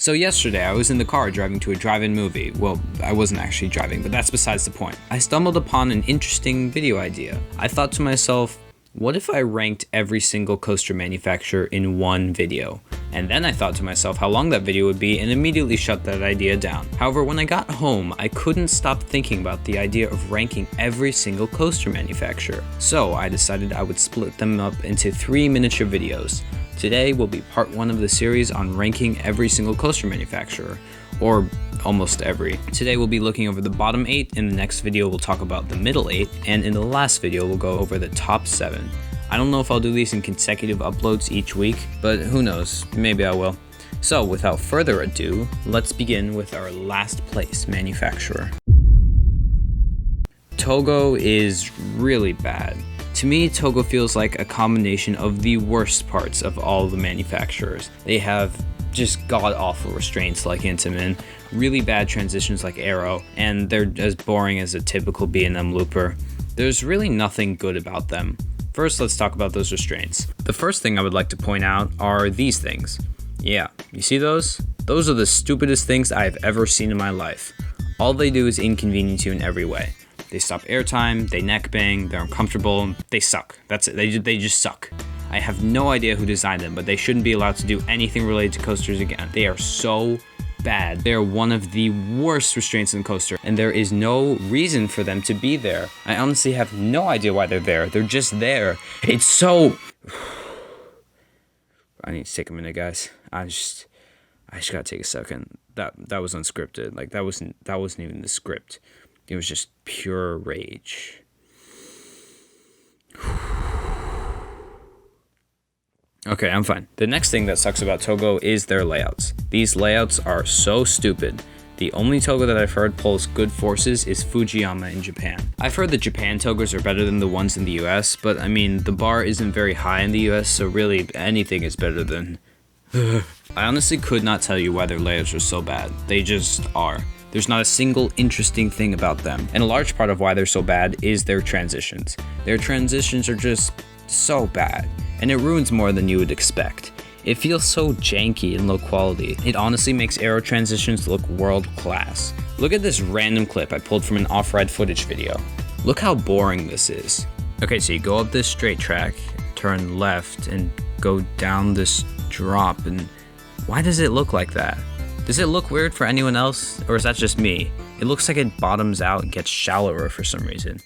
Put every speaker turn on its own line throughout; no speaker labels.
So yesterday I was in the car driving to a drive-in movie. Well, I wasn't actually driving, but that's besides the point. I stumbled upon an interesting video idea. I thought to myself, what if I ranked every single coaster manufacturer in one video? And then I thought to myself how long that video would be and immediately shut that idea down. However, when I got home, I couldn't stop thinking about the idea of ranking every single coaster manufacturer. So I decided I would split them up into 3 miniature videos. Today will be part 1 of the series on ranking every single coaster manufacturer, or almost every. Today we'll be looking over the bottom 8, in the next video we'll talk about the middle 8, and in the last video we'll go over the top 7. I don't know if I'll do these in consecutive uploads each week, but who knows, maybe I will. So without further ado, let's begin with our last place manufacturer. Togo is really bad. To me, Togo feels like a combination of the worst parts of all the manufacturers. They have just god-awful restraints like Intamin, really bad transitions like Aero, and they're as boring as a typical B&M looper. There's really nothing good about them. First, let's talk about those restraints. The first thing I would like to point out are these things. Yeah, you see those? Those are the stupidest things I have ever seen in my life. All they do is inconvenience you in every way. They stop airtime, they neck bang, they're uncomfortable, they suck. That's it, they just suck. I have no idea who designed them, but they shouldn't be allowed to do anything related to coasters again. They are so bad. They are one of the worst restraints in the coaster, and there is no reason for them to be there. I honestly have no idea why they're there. They're just there. It's so... I need to take a minute, guys. I just gotta take a second. That was unscripted. Like, that wasn't even the script. It was just pure rage. Okay, I'm fine. The next thing that sucks about Togo is their layouts. These layouts are so stupid. The only Togo that I've heard pulls good forces is Fujiyama in Japan. I've heard that Japan Togos are better than the ones in the US, but I mean, the bar isn't very high in the US, so really anything is better than... I honestly could not tell you why their layouts are so bad. They just are. There's not a single interesting thing about them. And a large part of why they're so bad is their transitions. Their transitions are just so bad, and it ruins more than you would expect. It feels so janky and low quality. It honestly makes aero transitions look world class. Look at this random clip I pulled from an off-ride footage video. Look how boring this is. Okay, so you go up this straight track, turn left, and go down this drop, and why does it look like that? Does it look weird for anyone else, or is that just me? It looks like it bottoms out and gets shallower for some reason.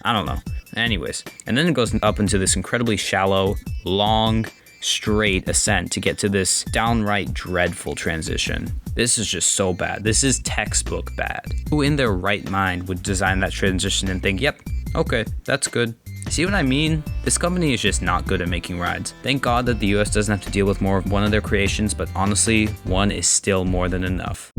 I don't know. Anyways, and then it goes up into this incredibly shallow, long, straight ascent to get to this downright dreadful transition. This is just so bad. This is textbook bad. Who in their right mind would design that transition and think, yep, okay, that's good. See what I mean? This company is just not good at making rides. Thank God that the US doesn't have to deal with more of one of their creations, but honestly, one is still more than enough.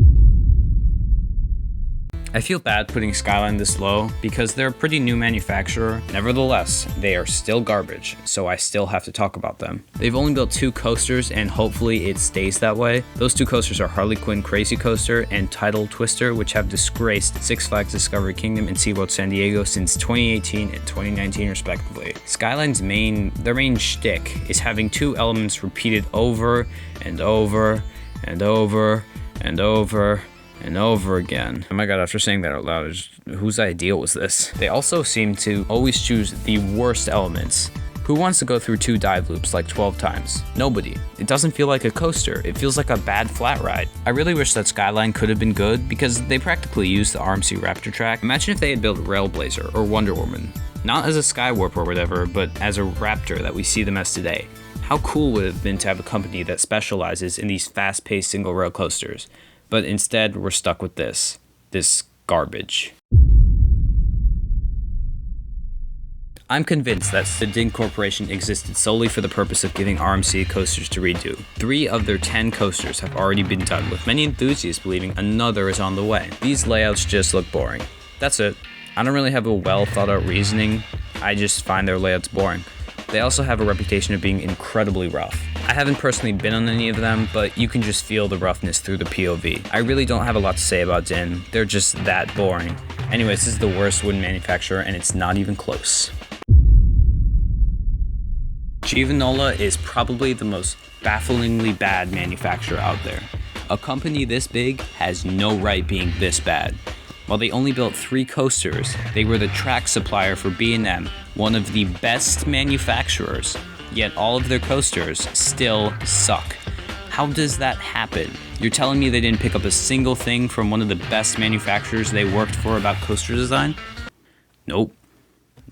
I feel bad putting Skyline this low because they're a pretty new manufacturer. Nevertheless, they are still garbage, so I still have to talk about them. They've only built 2 coasters, and hopefully it stays that way. Those 2 coasters are Harley Quinn Crazy Coaster and Tidal Twister, which have disgraced Six Flags Discovery Kingdom and SeaWorld San Diego since 2018 and 2019 respectively. Skyline's main shtick is having 2 elements repeated over and over and over and over and over again. Oh my god, after saying that out loud, whose idea was this? They also seem to always choose the worst elements. Who wants to go through 2 dive loops like 12 times? Nobody. It doesn't feel like a coaster. It feels like a bad flat ride. I really wish that Skyline could have been good because they practically used the RMC Raptor track. Imagine if they had built Railblazer or Wonder Woman. Not as a Skywarp or whatever, but as a Raptor that we see them as today. How cool would it have been to have a company that specializes in these fast-paced single-rail coasters? But instead, we're stuck with this garbage. I'm convinced that the Dinn Corporation existed solely for the purpose of giving RMC coasters to redo. 3 of their 10 coasters have already been done, with many enthusiasts believing another is on the way. These layouts just look boring. That's it. I don't really have a well thought out reasoning. I just find their layouts boring. They also have a reputation of being incredibly rough. I haven't personally been on any of them, but you can just feel the roughness through the POV. I really don't have a lot to say about Dinn. They're just that boring. Anyways, this is the worst wooden manufacturer, and it's not even close. Giovanola is probably the most bafflingly bad manufacturer out there. A company this big has no right being this bad. While they only built 3 coasters, they were the track supplier for B&M, one of the best manufacturers, yet all of their coasters still suck. How does that happen? You're telling me they didn't pick up a single thing from one of the best manufacturers they worked for about coaster design? Nope.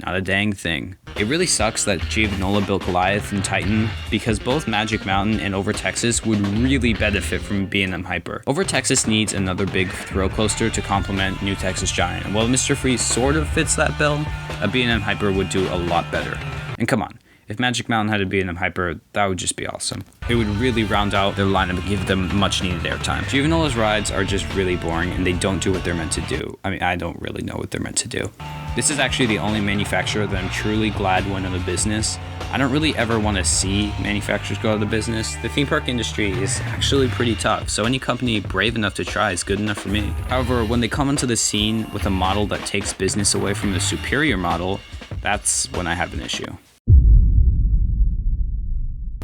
Not a dang thing. It really sucks that Giovanola built Goliath and Titan because both Magic Mountain and Over Texas would really benefit from B&M Hyper. Over Texas needs another big thrill coaster to complement New Texas Giant, and while Mr. Freeze sort of fits that bill, a B&M Hyper would do a lot better. And come on, if Magic Mountain had a B&M Hyper, that would just be awesome. It would really round out their lineup and give them much needed airtime. Giovanola's rides are just really boring and they don't do what they're meant to do. I mean, I don't really know what they're meant to do. This is actually the only manufacturer that I'm truly glad went out of business. I don't really ever want to see manufacturers go out of business. The theme park industry is actually pretty tough, so any company brave enough to try is good enough for me. However, when they come onto the scene with a model that takes business away from the superior model, that's when I have an issue.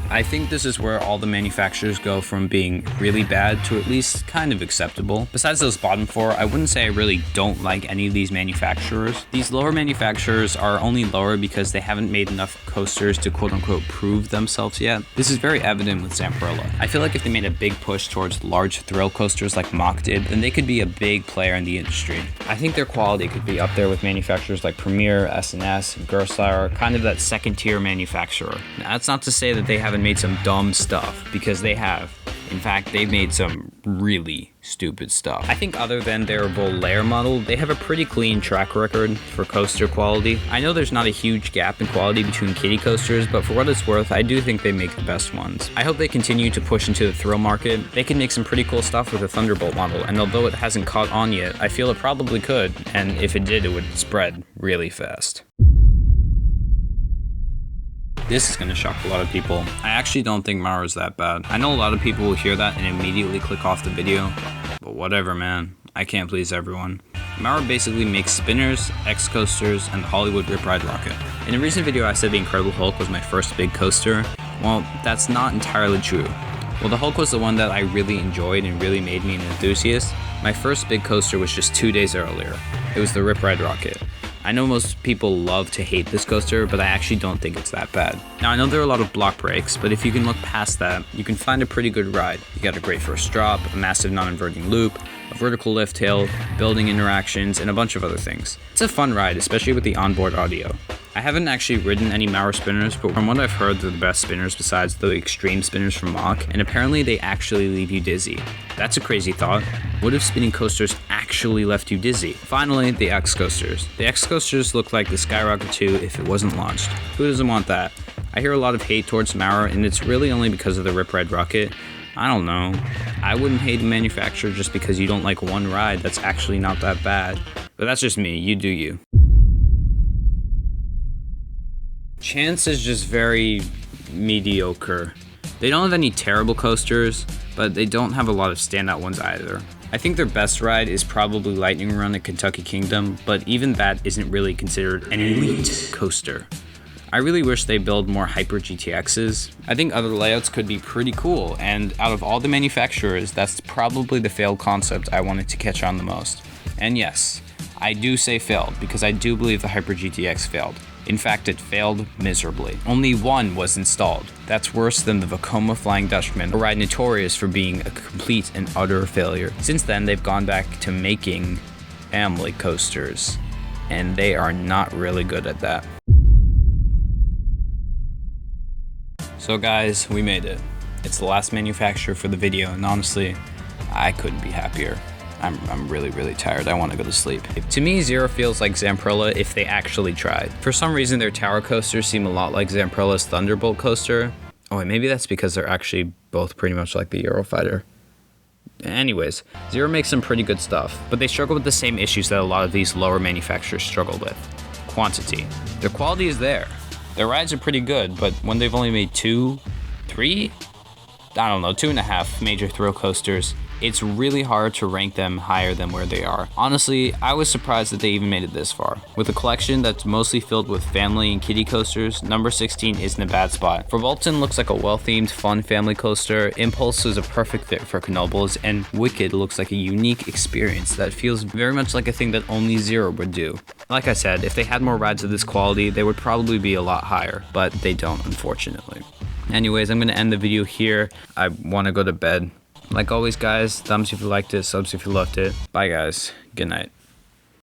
I think this is where all the manufacturers go from being really bad to at least kind of acceptable. Besides those bottom 4, I wouldn't say I really don't like any of these manufacturers. These lower manufacturers are only lower because they haven't made enough coasters to quote-unquote prove themselves yet. This is very evident with Zamperla. I feel like if they made a big push towards large thrill coasters like Mach did, then they could be a big player in the industry. I think their quality could be up there with manufacturers like Premier, S&S, and Gerstlauer, kind of that second-tier manufacturer. Now, that's not to say that they haven't made some dumb stuff, because they have. In fact, they've made some really stupid stuff. I think other than their Maurer model, they have a pretty clean track record for coaster quality. I know there's not a huge gap in quality between kiddie coasters, but for what it's worth, I do think they make the best ones. I hope they continue to push into the thrill market. They can make some pretty cool stuff with the Thunderbolt model, and although it hasn't caught on yet, I feel it probably could, and if it did, it would spread really fast. This is going to shock a lot of people. I actually don't think Maurer is that bad. I know a lot of people will hear that and immediately click off the video, but whatever, man. I can't please everyone. Maurer basically makes spinners, X-coasters, and the Hollywood Rip Ride Rocket. In a recent video I said the Incredible Hulk was my first big coaster. Well, that's not entirely true. Well, the Hulk was the one that I really enjoyed and really made me an enthusiast. My first big coaster was just 2 days earlier. It was the Rip Ride Rocket. I know most people love to hate this coaster, but I actually don't think it's that bad. Now, I know there are a lot of block breaks, but if you can look past that, you can find a pretty good ride. You got a great first drop, a massive non-inverting loop, a vertical lift hill, building interactions, and a bunch of other things. It's a fun ride, especially with the onboard audio. I haven't actually ridden any Maurer spinners, but from what I've heard, they're the best spinners besides the extreme spinners from Mach, and apparently they actually leave you dizzy. That's a crazy thought. What if spinning coasters actually left you dizzy? Finally, the X coasters. The X coasters look like the Skyrocket 2 if it wasn't launched. Who doesn't want that? I hear a lot of hate towards Maurer, and it's really only because of the Rip Ride Rocket. I don't know. I wouldn't hate a manufacturer just because you don't like one ride that's actually not that bad. But that's just me. You do you. Chance is just very mediocre. They don't have any terrible coasters, but they don't have a lot of standout ones either. I think their best ride is probably Lightning Run at Kentucky Kingdom, but even that isn't really considered an elite coaster. I really wish they build more Hyper GTXs. I think other layouts could be pretty cool, and out of all the manufacturers, that's probably the failed concept I wanted to catch on the most. And yes, I do say failed, because I do believe the Hyper GTX failed. In fact, it failed miserably. Only one was installed. That's worse than the Vekoma Flying Dutchman, a ride notorious for being a complete and utter failure. Since then, they've gone back to making family coasters, and they are not really good at that. So guys, we made it. It's the last manufacturer for the video, and honestly, I couldn't be happier. I'm really tired. I want to go to sleep. To me, Zierer feels like Zamperla if they actually tried. For some reason, their tower coasters seem a lot like Zamperla's Thunderbolt coaster. Oh, and maybe that's because they're actually both pretty much like the Eurofighter. Anyways, Zierer makes some pretty good stuff, but they struggle with the same issues that a lot of these lower manufacturers struggle with. Quantity. Their quality is there. Their rides are pretty good, but when they've only made 2, 3, I don't know, 2.5 major thrill coasters. It's really hard to rank them higher than where they are. Honestly, I was surprised that they even made it this far. With a collection that's mostly filled with family and kiddie coasters, number 16 isn't a bad spot. Revolton looks like a well-themed, fun family coaster, Impulse is a perfect fit for Knoebels, and Wicked looks like a unique experience that feels very much like a thing that only Zierer would do. Like I said, if they had more rides of this quality, they would probably be a lot higher, but they don't, unfortunately. Anyways, I'm going to end the video here. I want to go to bed. Like always, guys, thumbs if you liked it, subs if you loved it. Bye, guys. Good night.